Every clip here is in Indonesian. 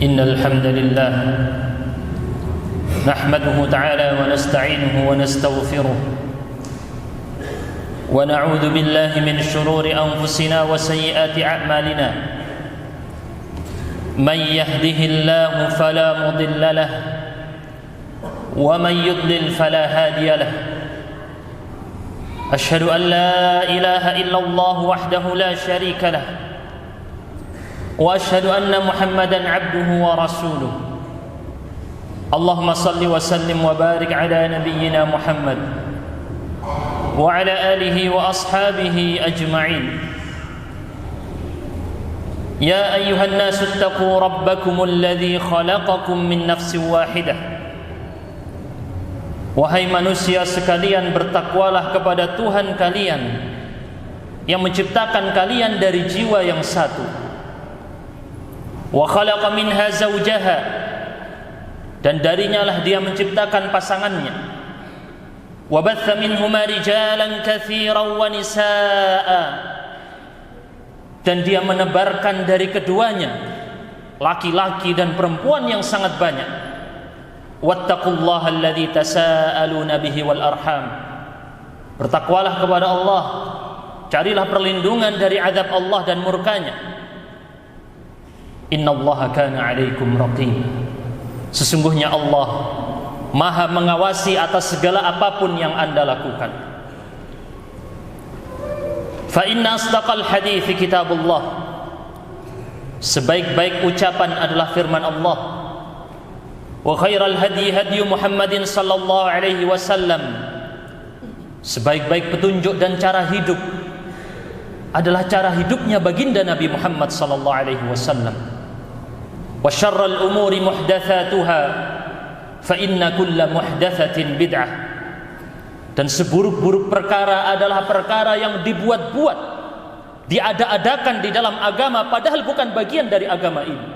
إن الحمد لله نحمده تعالى ونستعينه ونستغفره ونعوذ بالله من شرور أنفسنا وسيئات أعمالنا من يهده الله فلا مضل له ومن يضلل فلا هادي له أشهد أن لا إله إلا الله وحده لا شريك له وأشهد أن محمدا عبده ورسوله اللهم صل وسلم وبارك على نبينا محمد وعلى آله وأصحابه أجمعين يا أيها الناس اتقوا ربكم الذي خلقكم من نفس واحدة. Wahai manusia sekalian, bertakwalah kepada Tuhan kalian yang menciptakan kalian dari jiwa yang satu. Wa khalaqa minha zawjaha, dan darinya lah dia menciptakan pasangannya. Wa batha minhuma rijalan katsiran wa nisaa, dan dia menebarkan dari keduanya laki-laki dan perempuan yang sangat banyak. Wattaqullaha alladzi tasaaluna bihi wal arham, bertakwalah kepada Allah, carilah perlindungan dari azab Allah dan murkanya. Innallaha kana 'alaikum raqib, sesungguhnya Allah Maha mengawasi atas segala apapun yang Anda lakukan. Fa inna asdaqal hadithi kitabullah, sebaik-baik ucapan adalah firman Allah. Wa khairal hadi hadi Muhammadin sallallahu alaihi wasallam, sebaik-baik petunjuk dan cara hidup adalah cara hidupnya baginda Nabi Muhammad sallallahu alaihi wasallam. Wa syarrul umuri muhdatsatuha fa inna kulla muhdatsatin bid'ah, dan seburuk-buruk perkara adalah perkara yang dibuat-buat, diada-adakan di dalam agama padahal bukan bagian dari agama ini,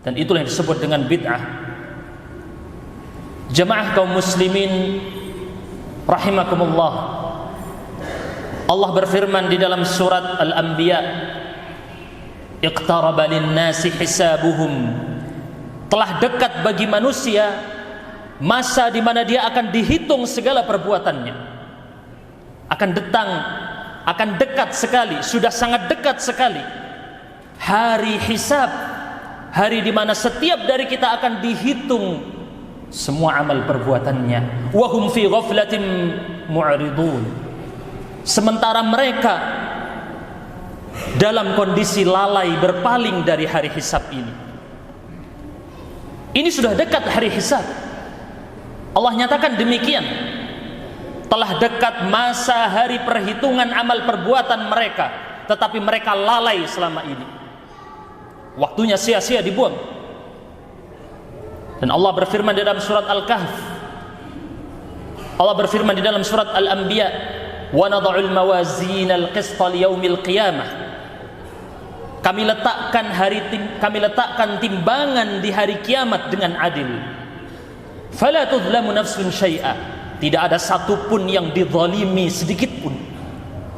dan itulah yang disebut dengan bid'ah. Jamaah kaum muslimin rahimakumullah, Allah berfirman di dalam surat Al-Anbiya, iqtaraba lin-nasi hisabuhum, telah dekat bagi manusia masa di mana dia akan dihitung segala perbuatannya. Akan dekat sekali, sudah sangat dekat sekali hari hisab, hari di mana setiap dari kita akan dihitung semua amal perbuatannya. Wa hum fi ghaflatin mu'ridun, sementara mereka dalam kondisi lalai, berpaling dari hari hisab ini. Ini sudah dekat hari hisab. Allah nyatakan demikian, telah dekat masa hari perhitungan amal perbuatan mereka, tetapi mereka lalai selama ini. Waktunya sia-sia dibuang. Dan Allah berfirman di dalam surat Al-Kahf, Allah berfirman di dalam surat Al-Anbiya, wa nad'ul mawazin al-qista liyaumil qiyamah, kami letakkan timbangan di hari kiamat dengan adil. Fala tudlamu nafsun syai'a, tidak ada satupun yang dizalimi sedikit pun.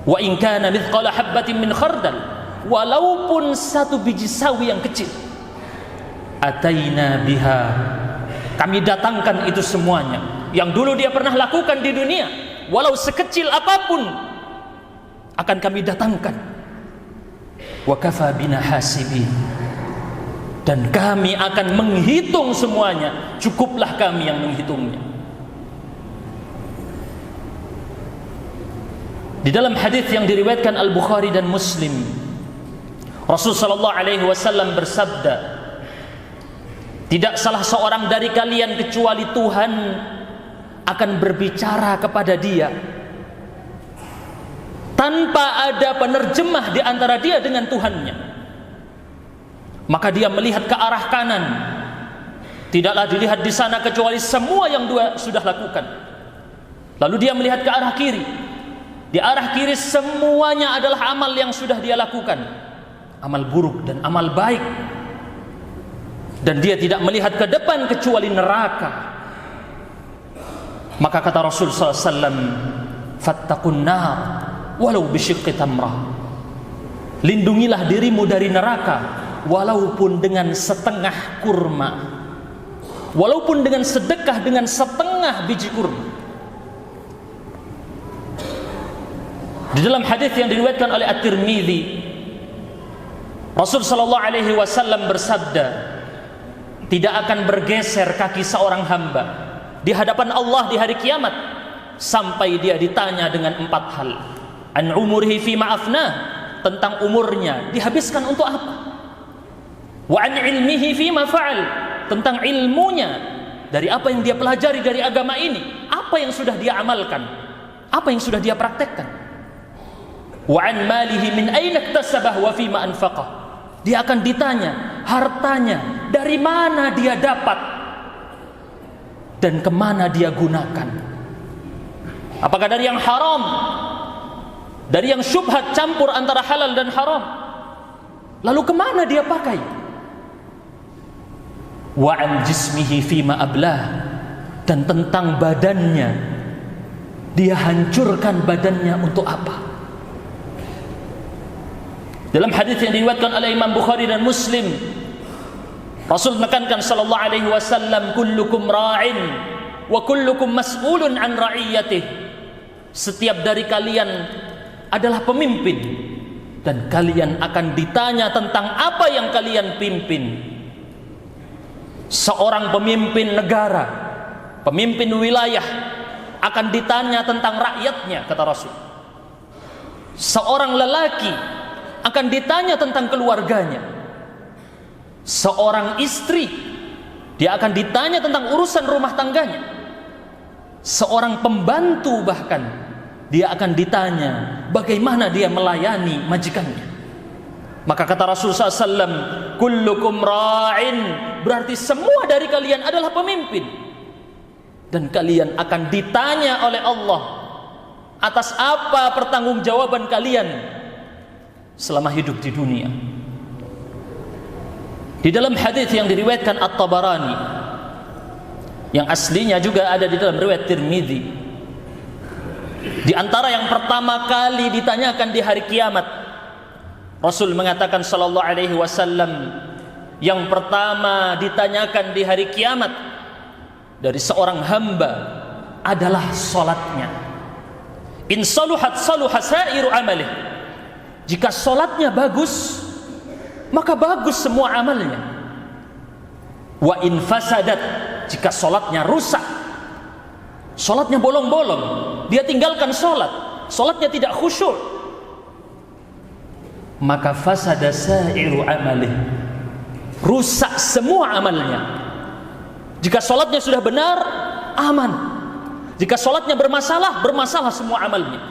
Wa in kana mithqala habbatin min khardal, walaupun satu biji sawi yang kecil. Ataina biha, kami datangkan itu semuanya yang dulu dia pernah lakukan di dunia, walau sekecil apapun akan kami datangkan. Wa kafa bina hasibin, dan kami akan menghitung semuanya, cukuplah kami yang menghitungnya. Di dalam hadis yang diriwayatkan Al-Bukhari dan Muslim, Rasul sallallahu alaihi wasallam bersabda, tidak salah seorang dari kalian kecuali Tuhan akan berbicara kepada dia tanpa ada penerjemah di antara dia dengan Tuhannya. Maka dia melihat ke arah kanan, tidaklah dilihat di sana kecuali semua yang dia sudah lakukan. Lalu dia melihat ke arah kiri, di arah kiri semuanya adalah amal yang sudah dia lakukan, amal buruk dan amal baik. Dan dia tidak melihat ke depan kecuali neraka. Maka kata Rasul sallallahu alaihi wasallam, fattaqun nar walau bisyiqqi tamrah, lindungilah dirimu dari neraka walaupun dengan setengah kurma, walaupun dengan sedekah dengan setengah biji kurma. Di dalam hadis yang diriwayatkan oleh At-Tirmidzi, Rasul sallallahu alaihi wasallam bersabda, tidak akan bergeser kaki seorang hamba di hadapan Allah di hari kiamat sampai dia ditanya dengan 4 hal. An umurihi fima afnah, tentang umurnya dihabiskan untuk apa? Wa an ilmihi fima fa'al, tentang ilmunya, dari apa yang dia pelajari dari agama ini, apa yang sudah dia amalkan, apa yang sudah dia praktekkan. Wa an malihi min aina iktasabah wa fima anfaqah, dia akan ditanya hartanya dari mana dia dapat dan kemana dia gunakan. Apakah dari yang haram, dari yang syubhat campur antara halal dan haram, lalu kemana dia pakai? Wa an jismihi fima ablah, dan tentang badannya, dia hancurkan badannya untuk apa? Dalam hadis yang diriwayatkan oleh Imam Bukhari dan Muslim, Rasul menekankan sallallahu alaihi wasallam, kullukum ra'in wa kullukum mas'ulun an ra'iyatih. Setiap dari kalian adalah pemimpin dan kalian akan ditanya tentang apa yang kalian pimpin. Seorang pemimpin negara, pemimpin wilayah akan ditanya tentang rakyatnya, kata Rasul. Seorang lelaki akan ditanya tentang keluarganya. Seorang istri, dia akan ditanya tentang urusan rumah tangganya. Seorang pembantu bahkan, dia akan ditanya bagaimana dia melayani majikannya. Maka kata Rasulullah SAW, kullukum ra'in, berarti semua dari kalian adalah pemimpin, dan kalian akan ditanya oleh Allah atas apa pertanggungjawaban kalian selama hidup di dunia. Di dalam hadis yang diriwayatkan At-Tabarani, yang aslinya juga ada di dalam riwayat Tirmidzi, di antara yang pertama kali ditanyakan di hari kiamat, Rasul mengatakan sallallahu alaihi wasallam, yang pertama ditanyakan di hari kiamat dari seorang hamba adalah salatnya. In saluhat saluha sairu amalih, jika salatnya bagus, maka bagus semua amalnya. Wa in fasadat, jika salatnya rusak, salatnya bolong-bolong, dia tinggalkan salat, salatnya tidak khusyuk, maka fasada sa'iru amalih, rusak semua amalnya. Jika salatnya sudah benar, aman. Jika salatnya bermasalah, bermasalah semua amalnya.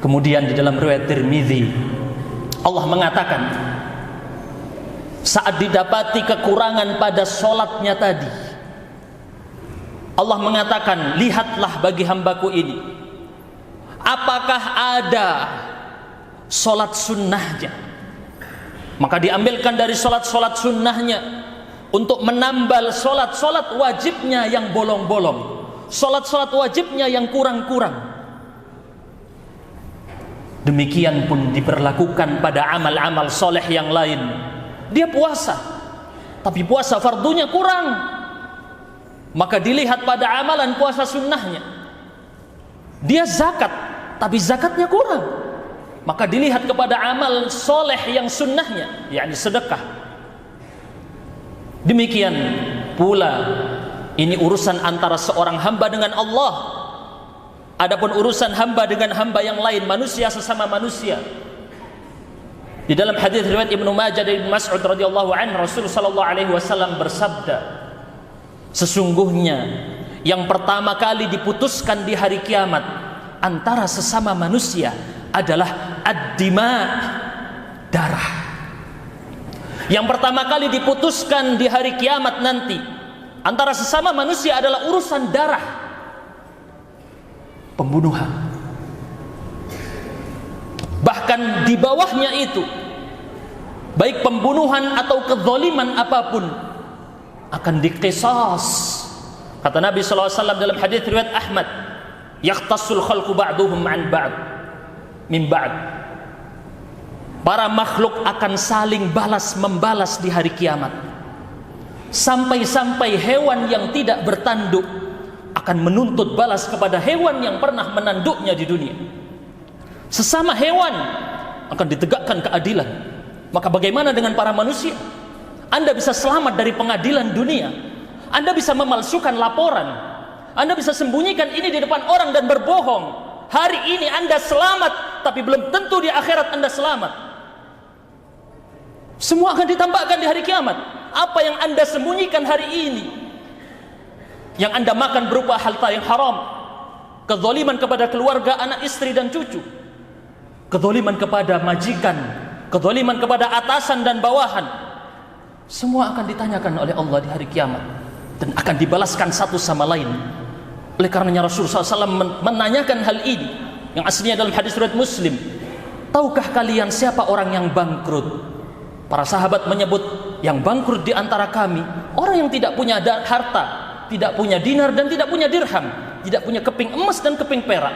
Kemudian di dalam riwayat Tirmidzi, Allah mengatakan, saat didapati kekurangan pada salatnya tadi, Allah mengatakan, lihatlah bagi hambaku ini, apakah ada salat sunnahnya. Maka diambilkan dari salat-salat sunnahnya untuk menambal salat-salat wajibnya yang bolong-bolong, salat-salat wajibnya yang kurang-kurang. Demikian pun diperlakukan pada amal-amal soleh yang lain. Dia puasa, tapi puasa fardunya kurang, maka dilihat pada amalan puasa sunnahnya. Dia zakat, tapi zakatnya kurang, maka dilihat kepada amal soleh yang sunnahnya, yakni sedekah. Demikian pula ini urusan antara seorang hamba dengan Allah. Adapun urusan hamba dengan hamba yang lain, manusia sesama manusia, di dalam hadis riwayat Ibnu Majah dari Ibnu Mas'ud radhiyallahu anhu, Rasul sallallahu alaihi wasallam bersabda, sesungguhnya yang pertama kali diputuskan di hari kiamat antara sesama manusia adalah ad-dima, darah. Yang pertama kali diputuskan di hari kiamat nanti antara sesama manusia adalah urusan darah, pembunuhan. Bahkan di bawahnya itu, baik pembunuhan atau kezaliman apapun, akan diqisas. Kata Nabi SAW dalam hadis riwayat Ahmad, yakhtassul khalqu ba'duhum an ba'd min ba'd. para makhluk akan saling balas membalas di hari kiamat. Sampai-sampai hewan yang tidak bertanduk akan menuntut balas kepada hewan yang pernah menanduknya di dunia. Sesama hewan akan ditegakkan keadilan. Maka bagaimana dengan para manusia? Anda bisa selamat dari pengadilan dunia. Anda bisa memalsukan laporan. Anda bisa sembunyikan ini di depan orang dan berbohong. Hari ini Anda selamat, tapi belum tentu di akhirat Anda selamat. Semua akan ditampakkan di hari kiamat. Apa yang Anda sembunyikan hari ini, yang Anda makan berupa harta yang haram, kezaliman kepada keluarga, anak, istri dan cucu, kezaliman kepada majikan, kezaliman kepada atasan dan bawahan, semua akan ditanyakan oleh Allah di hari kiamat dan akan dibalaskan satu sama lain. Oleh karenanya Rasulullah SAW menanyakan hal ini yang aslinya dalam hadis riwayat Muslim. Tahukah kalian siapa orang yang bangkrut? Para sahabat menyebut, yang bangkrut di antara kami orang yang tidak punya harta, tidak punya dinar dan tidak punya dirham, tidak punya keping emas dan keping perak.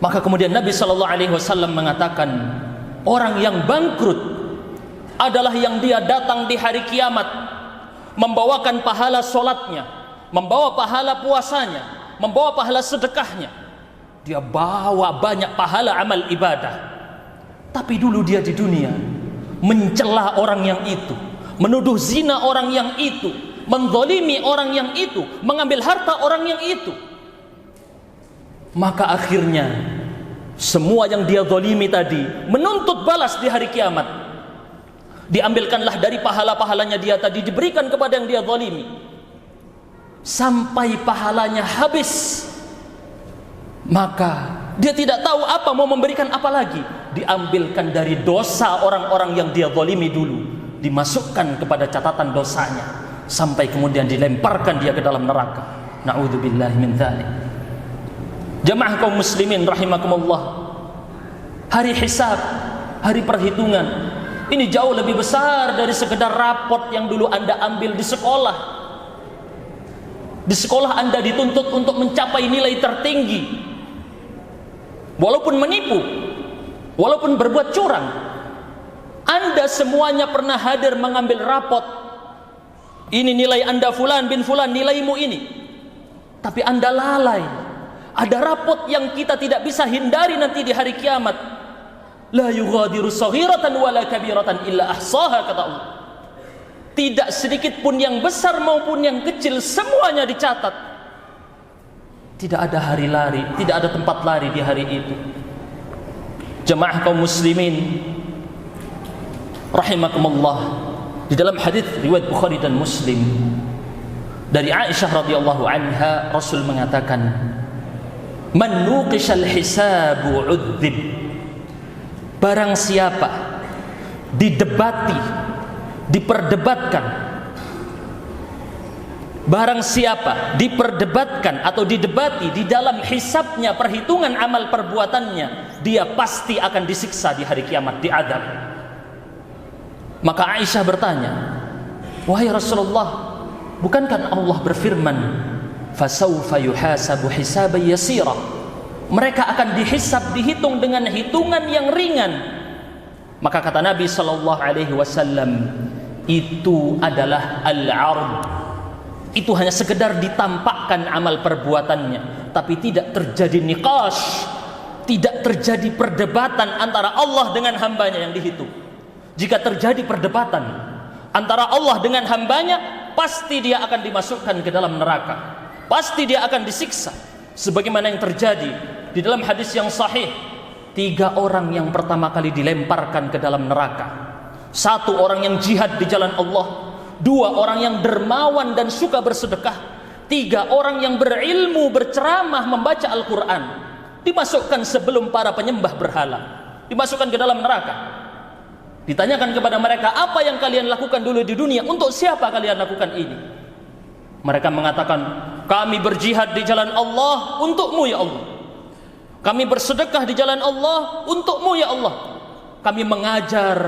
Maka kemudian Nabi SAW mengatakan, orang yang bangkrut adalah yang dia datang di hari kiamat membawakan pahala solatnya, membawa pahala puasanya, membawa pahala sedekahnya. Dia bawa banyak pahala amal ibadah, tapi dulu dia di dunia mencela orang yang itu, menuduh zina orang yang itu, menzalimi orang yang itu, mengambil harta orang yang itu. Maka akhirnya semua yang dia zalimi tadi menuntut balas di hari kiamat. Diambilkanlah dari pahala-pahalanya dia tadi, diberikan kepada yang dia zalimi, sampai pahalanya habis. Maka dia tidak tahu apa mau memberikan apa lagi. Diambilkan dari dosa orang-orang yang dia zalimi dulu, dimasukkan kepada catatan dosanya, sampai kemudian dilemparkan dia ke dalam neraka. Na'udzubillahi min dzalik. Jamaah kaum muslimin rahimakumullah, hari hisab, hari perhitungan ini jauh lebih besar dari sekedar rapot yang dulu Anda ambil di sekolah. Di sekolah Anda dituntut untuk mencapai nilai tertinggi, walaupun menipu, walaupun berbuat curang. Anda semuanya pernah hadir mengambil rapot. Ini nilai Anda fulan bin fulan, nilaimu ini. Tapi Anda lalai. Ada rapot yang kita tidak bisa hindari nanti di hari kiamat. La yughadiru saghiratan wala kabiratan illa ahsaha, kata Allah. Tidak sedikit pun yang besar maupun yang kecil, semuanya dicatat. Tidak ada hari lari, tidak ada tempat lari di hari itu. Jemaah kaum muslimin rahimakumullah, di dalam hadis riwayat Bukhari dan Muslim dari Aisyah radhiyallahu anha, Rasul mengatakan, man nuqishal hisabu udzib. Barang siapa didebati, diperdebatkan, barang siapa diperdebatkan atau didebati di dalam hisabnya, perhitungan amal perbuatannya, dia pasti akan disiksa di hari kiamat, diadab. Maka Aisyah bertanya, wahai Rasulullah, bukankah Allah berfirman, fasawfa yuhasabu hisaban yasira, mereka akan dihisab, dihitung dengan hitungan yang ringan. Maka kata Nabi SAW, itu adalah al-'ard, itu hanya sekedar ditampakkan amal perbuatannya, tapi tidak terjadi niqash, tidak terjadi perdebatan antara Allah dengan hambanya yang dihitung. Jika terjadi perdebatan antara Allah dengan hambanya, pasti dia akan dimasukkan ke dalam neraka, pasti dia akan disiksa. Sebagaimana yang terjadi di dalam hadis yang sahih, 3 orang yang pertama kali dilemparkan ke dalam neraka. 1 orang yang jihad di jalan Allah, 2 orang yang dermawan dan suka bersedekah, 3 orang yang berilmu, berceramah, membaca Al-Quran. Dimasukkan sebelum para penyembah berhala, dimasukkan ke dalam neraka. Ditanyakan kepada mereka, apa yang kalian lakukan dulu di dunia? Untuk siapa kalian lakukan ini? Mereka mengatakan, kami berjihad di jalan Allah untukmu ya Allah. Kami bersedekah di jalan Allah untukmu ya Allah. Kami mengajar,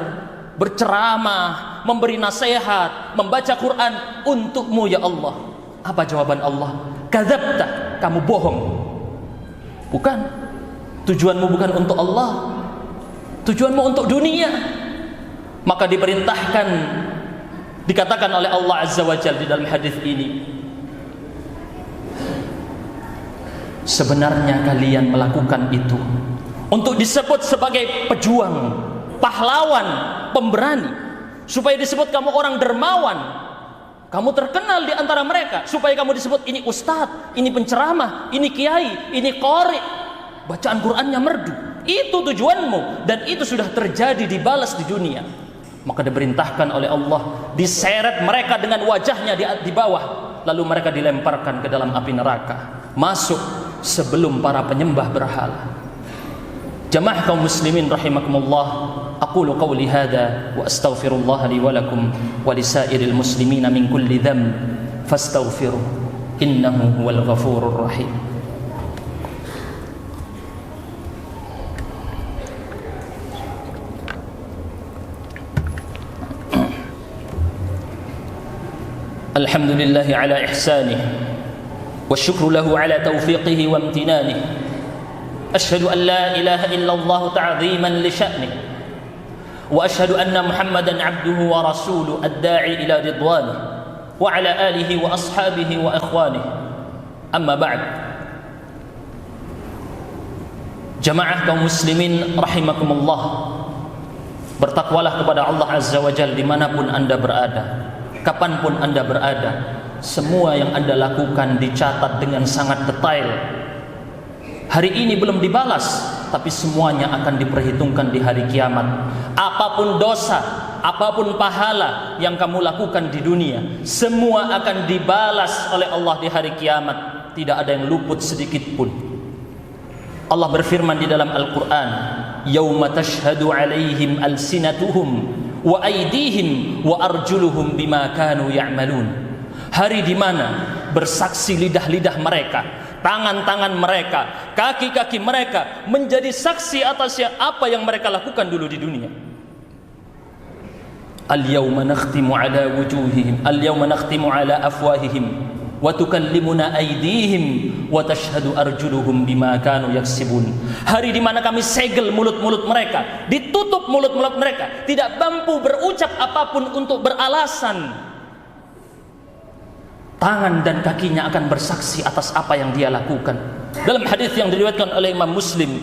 berceramah, memberi nasihat, membaca Quran untukmu ya Allah. Apa jawaban Allah? Kadzabta, kamu bohong. Bukan, tujuanmu bukan untuk Allah, Tujuanmu untuk dunia. Maka diperintahkan, dikatakan oleh Allah Azza wa Jalla di dalam hadis ini, sebenarnya kalian melakukan itu untuk disebut sebagai pejuang, pahlawan, pemberani, supaya disebut kamu orang dermawan, kamu terkenal di antara mereka, supaya kamu disebut ini ustadz, ini penceramah, ini kiai, ini qari, bacaan Qur'annya merdu. Itu tujuanmu, dan itu sudah terjadi, dibalas di dunia. Maka diperintahkan oleh Allah, diseret mereka dengan wajahnya di bawah, lalu mereka dilemparkan ke dalam api neraka, masuk sebelum para penyembah berhala. Jamaah kaum muslimin rahimakumullah, aqulu qawli hadza wa astaghfirullah li wa lakum wa lisairil muslimina min kulli dhanb fastaghfiruh innahu huwal ghafurur rahim. Alhamdulillahi ala ihsanih wa syukru lahu ala taufiqihi wa imtinanih. Ashhadu an la ilaha illallah ta'ziman li sya'nih wa ashhadu anna Muhammadan 'abduhu wa rasuluhu ad-da'i ila ridwanih wa ala alihi wa ashabihi wa ikhwanih. Amma ba'd. Jamaah kaum muslimin rahimakumullah, bertakwalah kepada Allah Azza wa Jalla dimanapun anda berada, kapanpun anda berada. Semua yang anda lakukan dicatat dengan sangat detail. Hari ini belum dibalas, tapi semuanya akan diperhitungkan di hari kiamat. Apapun dosa, apapun pahala yang kamu lakukan di dunia, semua akan dibalas oleh Allah di hari kiamat. Tidak ada yang luput sedikit pun. Allah berfirman di dalam Al-Quran, yauma tashhadu alaihim alsinatuhum wa aydihim wa arjuluhum bima kanu ya'malun. Hari di mana bersaksi lidah-lidah mereka, tangan-tangan mereka, kaki-kaki mereka menjadi saksi atas apa yang mereka lakukan dulu di dunia. Al-yawma nakhtimu ala wujuhihim, al-yawma nakhtimu ala afwahihim wa tukallimuna aydihim wa tashhadu arjuluhum bima kanu yaksibun. Hari di mana kami segel mulut-mulut mereka, ditutup mulut-mulut mereka, tidak mampu berucap apapun untuk beralasan. Tangan dan kakinya akan bersaksi atas apa yang dia lakukan. Dalam hadis yang diriwayatkan oleh Imam Muslim,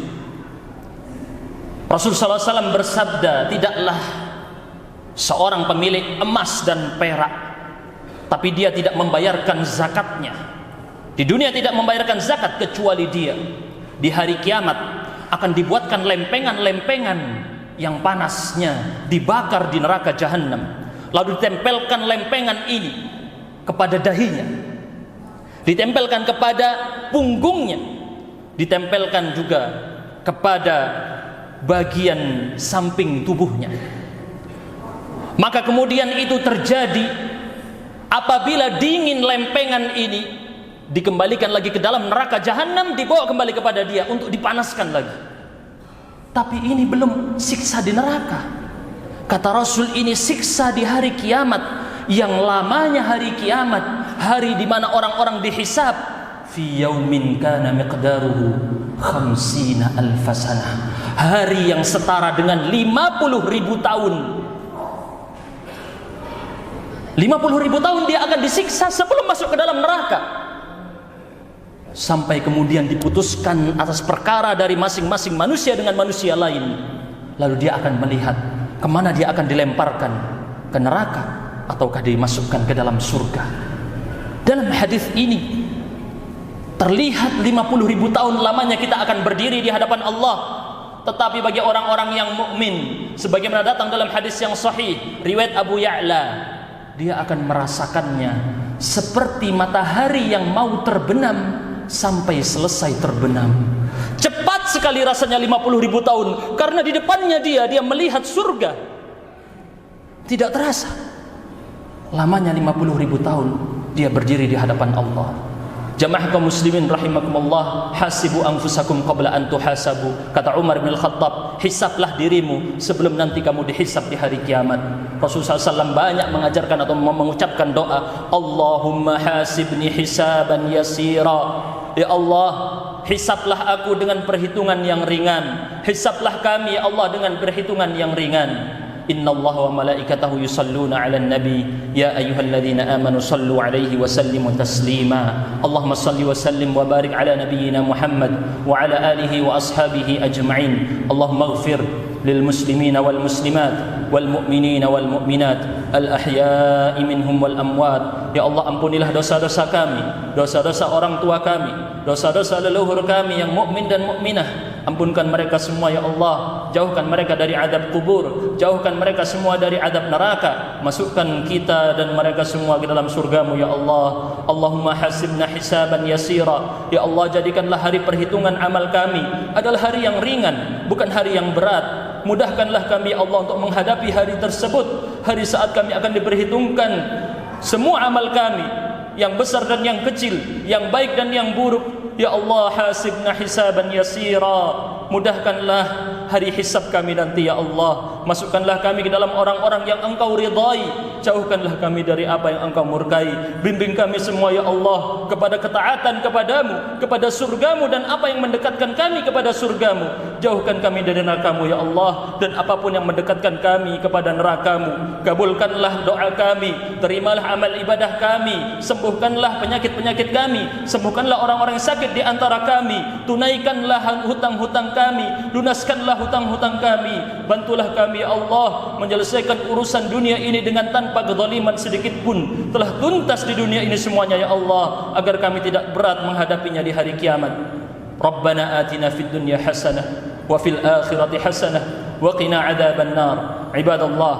Rasulullah SAW bersabda, tidaklah seorang pemilik emas dan perak, tapi dia tidak membayarkan zakatnya. Di dunia tidak membayarkan zakat, kecuali dia di hari kiamat akan dibuatkan lempengan-lempengan yang panasnya dibakar di neraka jahanam, lalu ditempelkan lempengan ini kepada dahinya, ditempelkan kepada punggungnya, ditempelkan juga kepada bagian samping tubuhnya. Maka kemudian itu terjadi apabila dingin lempengan ini dikembalikan lagi ke dalam neraka jahanam, dibawa kembali kepada dia untuk dipanaskan lagi. Tapi ini belum siksa di neraka. Kata Rasul, ini siksa di hari kiamat, yang lamanya hari kiamat, hari di mana orang-orang dihisab, fi yaumin kana miqdaruhu 50 alf sanah, hari yang setara dengan 50.000 tahun. 50.000 tahun dia akan disiksa sebelum masuk ke dalam neraka, sampai kemudian diputuskan atas perkara dari masing-masing manusia dengan manusia lain. Lalu dia akan melihat kemana dia akan dilemparkan, ke neraka ataukah dimasukkan ke dalam surga. Dalam hadis ini terlihat 50.000 tahun lamanya kita akan berdiri di hadapan Allah. Tetapi bagi orang-orang yang mukmin, sebagaimana datang dalam hadis yang sahih riwayat Abu Ya'la, dia akan merasakannya seperti matahari yang mau terbenam sampai selesai terbenam. Cepat sekali rasanya 50.000 tahun, karena di depannya dia melihat surga. Tidak terasa lamanya 50.000 tahun dia berdiri di hadapan Allah. Jamaah kaum muslimin rahimakumullah, hasibu anfusakum qabla an tuhasabu. Kata Umar bin Khattab, hisablah dirimu sebelum nanti kamu dihisab di hari kiamat. Rasulullah SAW banyak mengajarkan atau mengucapkan doa, Allahumma hasibni hisaban yasira. Ya Allah, hisablah aku dengan perhitungan yang ringan. Hisablah kami ya Allah dengan perhitungan yang ringan. Innallaha wa malaikatahu yusalluna 'alan nabi ya ayyuhalladzina amanu sallu 'alaihi wa sallimu taslima. Allahumma salli wa sallim wa barik 'ala nabiyyina Muhammad wa 'ala alihi wa ashabihi ajma'in. Allahumma ighfir lil muslimina wal muslimat wal mu'minina wal mu'minat al ahya'i minhum wal amwat. Ya Allah, ampunilah dosa-dosa kami, dosa-dosa orang tua kami, dosa-dosa leluhur kami yang mukmin dan mukminah. Ampunkan mereka semua ya Allah. Jauhkan mereka dari adab kubur, jauhkan mereka semua dari adab neraka. Masukkan kita dan mereka semua ke dalam surgamu ya Allah. Allahumma hasibna hisaban yasira. Ya Allah, jadikanlah hari perhitungan amal kami adalah hari yang ringan, bukan hari yang berat. Mudahkanlah kami ya Allah untuk menghadapi hari tersebut, hari saat kami akan diperhitungkan semua amal kami, yang besar dan yang kecil, yang baik dan yang buruk. Ya Allah, hasibna hisaban yasira. Mudahkanlah hari hisab kami nanti ya Allah. Masukkanlah kami ke dalam orang-orang yang Engkau ridai. Jauhkanlah kami dari apa yang Engkau murkai. Bimbing kami semua ya Allah kepada ketaatan kepadamu, kepada surgamu, dan apa yang mendekatkan kami kepada surgamu. Jauhkan kami dari nerakamu ya Allah, dan apapun yang mendekatkan kami kepada nerakamu. Kabulkanlah doa kami, terimalah amal ibadah kami, sembuhkanlah penyakit-penyakit kami, sembuhkanlah orang-orang yang sakit di antara kami, tunaikanlah hutang-hutang kami, lunaskanlah hutang-hutang kami. Bantulah kami ya Allah menyelesaikan urusan dunia ini dengan tanpa kezaliman sedikit pun. Telah tuntas di dunia ini semuanya ya Allah, agar kami tidak berat menghadapinya di hari kiamat. Rabbana atina fid dunya hasanah wa fil akhirati hasanah wa qina adzaban nar. Ibadallah,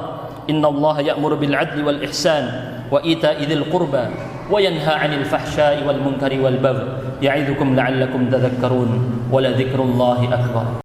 innallaha ya'muru bil 'adli wal ihsan wa ita'i dzil qurba wa yanha 'anil fahsya'i wal munkari wal baghi. Ya'idukum la'allakum tadhakkarun wa la dzikrullahi akbar.